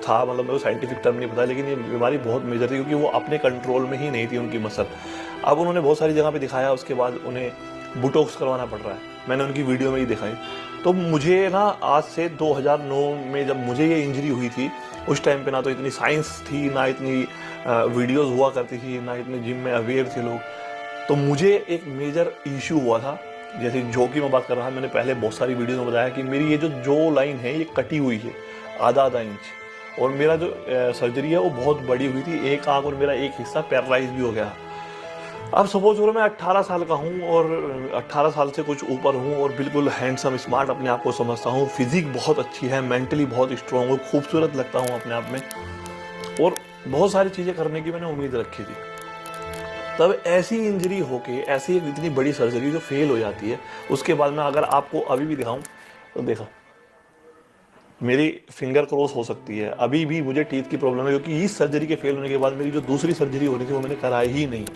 था, मतलब मेरे को साइंटिफिक टर्म नहीं पता, लेकिन ये बीमारी बहुत मेजर थी क्योंकि वो अपने कंट्रोल में ही नहीं थी उनकी मसल। अब उन्होंने बहुत सारी जगह पे दिखाया, उसके बाद उन्हें बोटॉक्स करवाना पड़ रहा है, मैंने उनकी वीडियो में ही दिखाई। तो मुझे ना आज से 2009 में जब मुझे ये इंजरी हुई थी, उस टाइम पे ना तो इतनी साइंस थी, ना इतनी वीडियोस हुआ करती थी, ना इतने जिम में अवेयर थे लोग। तो मुझे एक मेजर इशू हुआ था, जैसे जो की मैं बात कर रहा था, मैंने पहले बहुत सारी वीडियो में बताया कि मेरी ये जो लाइन है ये कटी हुई है आधा इंच, और मेरा जो सर्जरी है वो बहुत बड़ी हुई थी, एक आंख और मेरा एक हिस्सा पैरालाइज भी हो गया। अब सपोज करो मैं 18 साल का हूँ और 18 साल से कुछ ऊपर हूँ और बिल्कुल हैंडसम स्मार्ट अपने आप को समझता हूँ, फिजिक बहुत अच्छी है, मेंटली बहुत स्ट्रांग हूँ, खूबसूरत लगता हूँ अपने आप में, और बहुत सारी चीज़ें करने की मैंने उम्मीद रखी थी। तब ऐसी इंजरी होके, ऐसी एक इतनी बड़ी सर्जरी जो फेल हो जाती है, उसके बाद मैं अगर आपको अभी भी दिखाऊं तो देखो मेरी फिंगर क्रॉस हो सकती है, अभी भी मुझे टीथ की प्रॉब्लम है, क्योंकि इस सर्जरी के फेल होने के बाद मेरी जो दूसरी सर्जरी होनी थी वो मैंने कराई ही नहीं।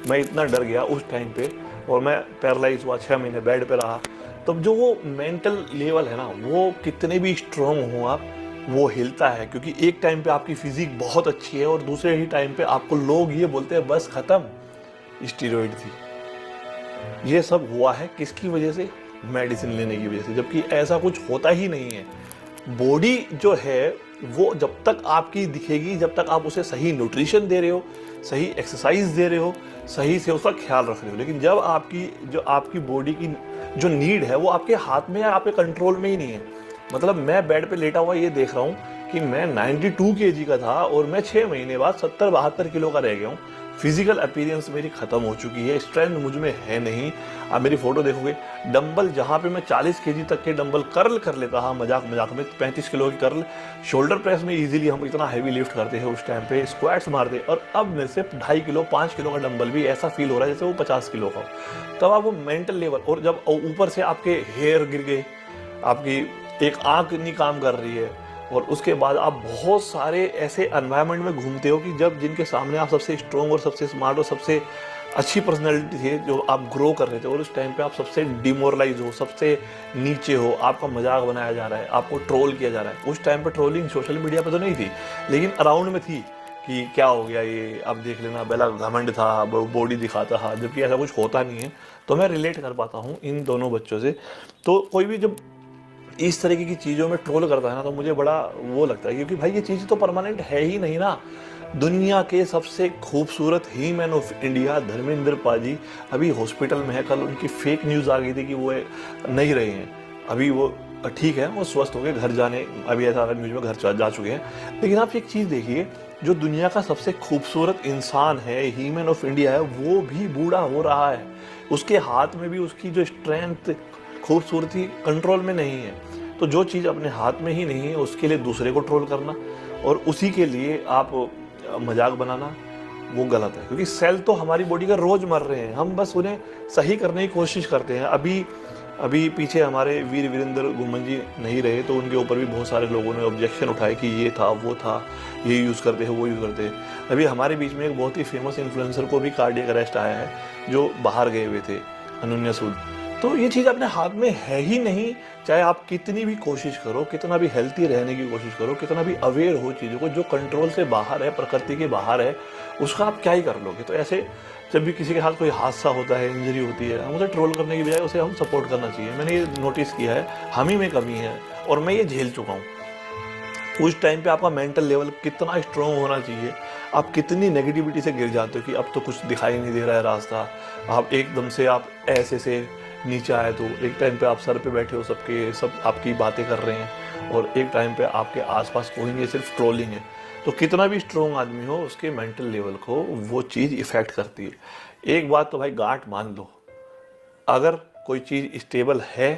मैं इतना डर गया उस टाइम पे, और मैं पैरालाइज हुआ, 6 महीने बेड पे रहा। तब जो वो मेंटल लेवल है ना, वो कितने भी स्ट्रांग हो आप, वो हिलता है, क्योंकि एक टाइम पे आपकी फिजिक बहुत अच्छी है और दूसरे ही टाइम पे आपको लोग ये बोलते हैं बस खत्म, स्टीरॉइड थी। ये सब हुआ है किसकी वजह से? मेडिसिन लेने की वजह से, जबकि ऐसा कुछ होता ही नहीं है। बॉडी जो है वो जब तक आपकी दिखेगी, जब तक आप उसे सही न्यूट्रिशन दे रहे हो, सही एक्सरसाइज दे रहे हो, सही से उसका ख्याल रख रहे हो, लेकिन जब आपकी बॉडी की जो नीड है वो आपके हाथ में है, आपके कंट्रोल में ही नहीं है। मतलब मैं बेड पे लेटा हुआ ये देख रहा हूँ कि मैं 92 kg का था और मैं 6 महीने बाद 70-72 किलो का रह गया हूँ। फिजिकल अपीयरेंस मेरी खत्म हो चुकी है, स्ट्रेंथ मुझ में है नहीं। आप मेरी फोटो देखोगे, डंबल जहाँ पे मैं 40 kg तक के डंबल कर्ल कर लेता था मजाक मजाक में, 35 किलो की कर्ल, शोल्डर प्रेस में इजीली हम इतना हैवी लिफ्ट करते हैं उस टाइम पे, स्क्वाट्स मारते, और अब मेरे से 2.5 किलो 5 किलो का डंबल भी ऐसा फील हो रहा है जैसे वो 50 किलो का हो। तब आप वो मेंटल लेवल, और जब ऊपर से आपके हेयर गिर गए, आपकी एक आंख नहीं काम कर रही है, और उसके बाद आप बहुत सारे ऐसे एनवायरनमेंट में घूमते हो कि जब जिनके सामने आप सबसे स्ट्रॉन्ग और सबसे स्मार्ट और सबसे अच्छी पर्सनैलिटी थे, जो आप ग्रो कर रहे थे, और उस टाइम पे आप सबसे डिमोरलाइज हो, सबसे नीचे हो, आपका मजाक बनाया जा रहा है, आपको ट्रोल किया जा रहा है। उस टाइम पे ट्रोलिंग सोशल मीडिया पे तो नहीं थी, लेकिन अराउंड में थी कि क्या हो गया ये, अब देख लेना, पहला घमंड था, बॉडी दिखाता था, जबकि ऐसा कुछ होता नहीं है। तो मैं रिलेट कर पाता हूँ इन दोनों बच्चों से। तो कोई भी जब इस तरीके की चीज़ों में ट्रोल करता है ना, तो मुझे बड़ा वो लगता है, क्योंकि भाई ये चीज़ तो परमानेंट है ही नहीं ना। दुनिया के सबसे खूबसूरत ही मैन ऑफ इंडिया धर्मेंद्र पाजी अभी हॉस्पिटल में है। कल उनकी फेक न्यूज़ आ गई थी कि वो नहीं रहे हैं, अभी वो ठीक है, वो स्वस्थ हो गए, घर जाने, अभी ऐसा न्यूज़ में घर जा चुके हैं। लेकिन आप एक चीज़ देखिए, जो दुनिया का सबसे खूबसूरत इंसान है, ही मैन ऑफ इंडिया है, वो भी बूढ़ा हो रहा है। उसके हाथ में भी उसकी जो स्ट्रेंथ, खूबसूरती कंट्रोल में नहीं है। तो जो चीज़ अपने हाथ में ही नहीं है उसके लिए दूसरे को ट्रोल करना और उसी के लिए आप मजाक बनाना, वो गलत है। क्योंकि सेल तो हमारी बॉडी का रोज मर रहे हैं, हम बस उन्हें सही करने की कोशिश करते हैं। अभी पीछे हमारे वीर वीरेंद्र घुमन जी नहीं रहे, तो उनके ऊपर भी बहुत सारे लोगों ने ऑब्जेक्शन उठाए कि ये था, वो था, ये यूज़ करते हैं, वो यूज़ करते हैं। अभी हमारे बीच में एक बहुत ही फेमस इन्फ्लुएंसर को भी कार्डियक अरेस्ट आया है, जो बाहर गए हुए थे, अनन्या सूद। तो ये चीज़ अपने हाथ में है ही नहीं। चाहे आप कितनी भी कोशिश करो, कितना भी हेल्थी रहने की कोशिश करो, कितना भी अवेयर हो चीज़ों को, जो कंट्रोल से बाहर है, प्रकृति के बाहर है, उसका आप क्या ही कर लोगे। तो ऐसे जब भी किसी के साथ कोई हादसा होता है, इंजरी होती है, हम उसे ट्रोल करने की बजाय उसे हम सपोर्ट करना चाहिए। मैंने ये नोटिस किया है, हम ही में कमी है और मैं ये झेल चुका हूँ। उस टाइम पे आपका मेंटल लेवल कितना स्ट्रॉन्ग होना चाहिए, आप कितनी नेगेटिविटी से गिर जाते हो कि अब तो कुछ दिखाई नहीं दे रहा है रास्ता, आप एकदम से आप ऐसे से नीचे आए, तो एक टाइम पे आप सर पे बैठे हो, सब आपकी बातें कर रहे हैं, और एक टाइम पे आपके आसपास कोई नहीं, सिर्फ ट्रोलिंग है। तो कितना भी स्ट्रॉन्ग आदमी हो, उसके मेंटल लेवल को वो चीज़ इफ़ेक्ट करती है। एक बात तो भाई गांठ मान लो, अगर कोई चीज़ स्टेबल है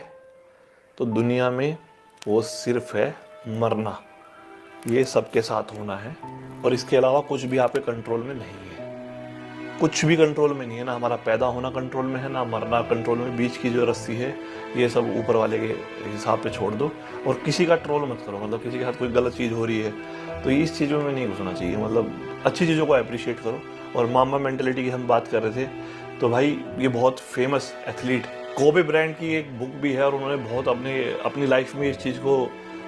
तो दुनिया में वो सिर्फ है मरना। ये सबके साथ होना है, और इसके अलावा कुछ भी आपके कंट्रोल में नहीं है। कुछ भी कंट्रोल में नहीं है, ना हमारा पैदा होना कंट्रोल में है, ना मरना कंट्रोल में। बीच की जो रस्सी है, ये सब ऊपर वाले के हिसाब पे छोड़ दो, और किसी का ट्रोल मत करो। मतलब किसी के साथ कोई गलत चीज़ हो रही है तो इस चीज़ों में नहीं घुसना चाहिए। मतलब अच्छी चीज़ों को अप्रिशिएट करो। और मामा मेंटेलिटी की हम बात कर रहे थे, तो भाई ये बहुत फेमस एथलीट, कोबे ब्रांड की एक बुक भी है, और उन्होंने बहुत अपनी लाइफ में इस चीज़ को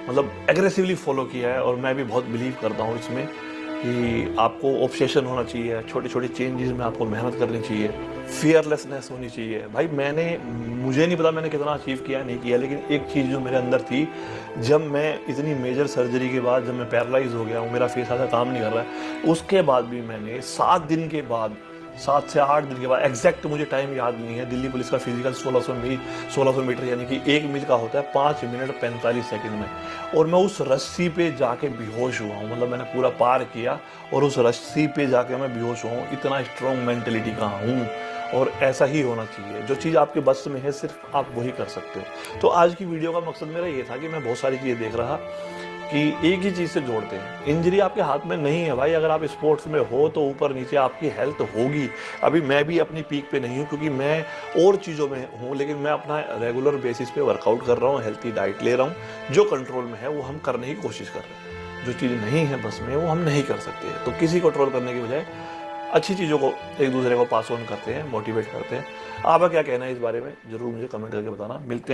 मतलब एग्रेसिवली फॉलो किया है। और मैं भी बहुत बिलीव करता हूँ इसमें कि आपको ऑब्सेशन होना चाहिए, छोटी छोटी चेंजेस में आपको मेहनत करनी चाहिए, फियरलेसनेस होनी चाहिए। भाई मुझे नहीं पता मैंने कितना अचीव किया नहीं किया, लेकिन एक चीज़ जो मेरे अंदर थी, जब मैं इतनी मेजर सर्जरी के बाद जब मैं पैरालाइज हो गया हूँ, मेरा फेस ऐसा काम नहीं कर रहा है, उसके बाद भी मैंने 7 दिन के बाद, 7 से 8 दिन के बाद, एग्जैक्ट मुझे टाइम याद नहीं है, दिल्ली पुलिस का फिजिकल 1600 मीटर यानी कि 1 मील का होता है 5 मिनट 45 सेकंड में, और मैं उस रस्सी पे जाके बेहोश हुआ हूँ। मतलब मैंने पूरा पार किया और उस रस्सी पे जाके मैं बेहोश हुआ हूँ। इतना स्ट्रॉन्ग मेंटलिटी का हूँ, और ऐसा ही होना चाहिए। जो चीज़ आपके बस में है सिर्फ आप वही कर सकते हो। तो आज की वीडियो का मकसद मेरा ये था कि मैं बहुत सारी चीज़ें देख रहा कि एक ही चीज़ से जोड़ते हैं। इंजरी आपके हाथ में नहीं है भाई। अगर आप स्पोर्ट्स में हो तो ऊपर नीचे आपकी हेल्थ होगी। अभी मैं भी अपनी पीक पे नहीं हूँ क्योंकि मैं और चीज़ों में हूँ, लेकिन मैं अपना रेगुलर बेसिस पे वर्कआउट कर रहा हूँ, हेल्थी डाइट ले रहा हूँ। जो कंट्रोल में है वो हम करने की कोशिश कर रहे हैं। जो चीज़ नहीं है बस में वो हम नहीं कर सकते। तो किसी कंट्रोल करने की बजाय अच्छी चीज़ों को एक दूसरे को पास ऑन करते हैं, मोटिवेट करते हैं। आपका क्या कहना है इस बारे में ज़रूर मुझे कमेंट करके बताना। मिलते हैं।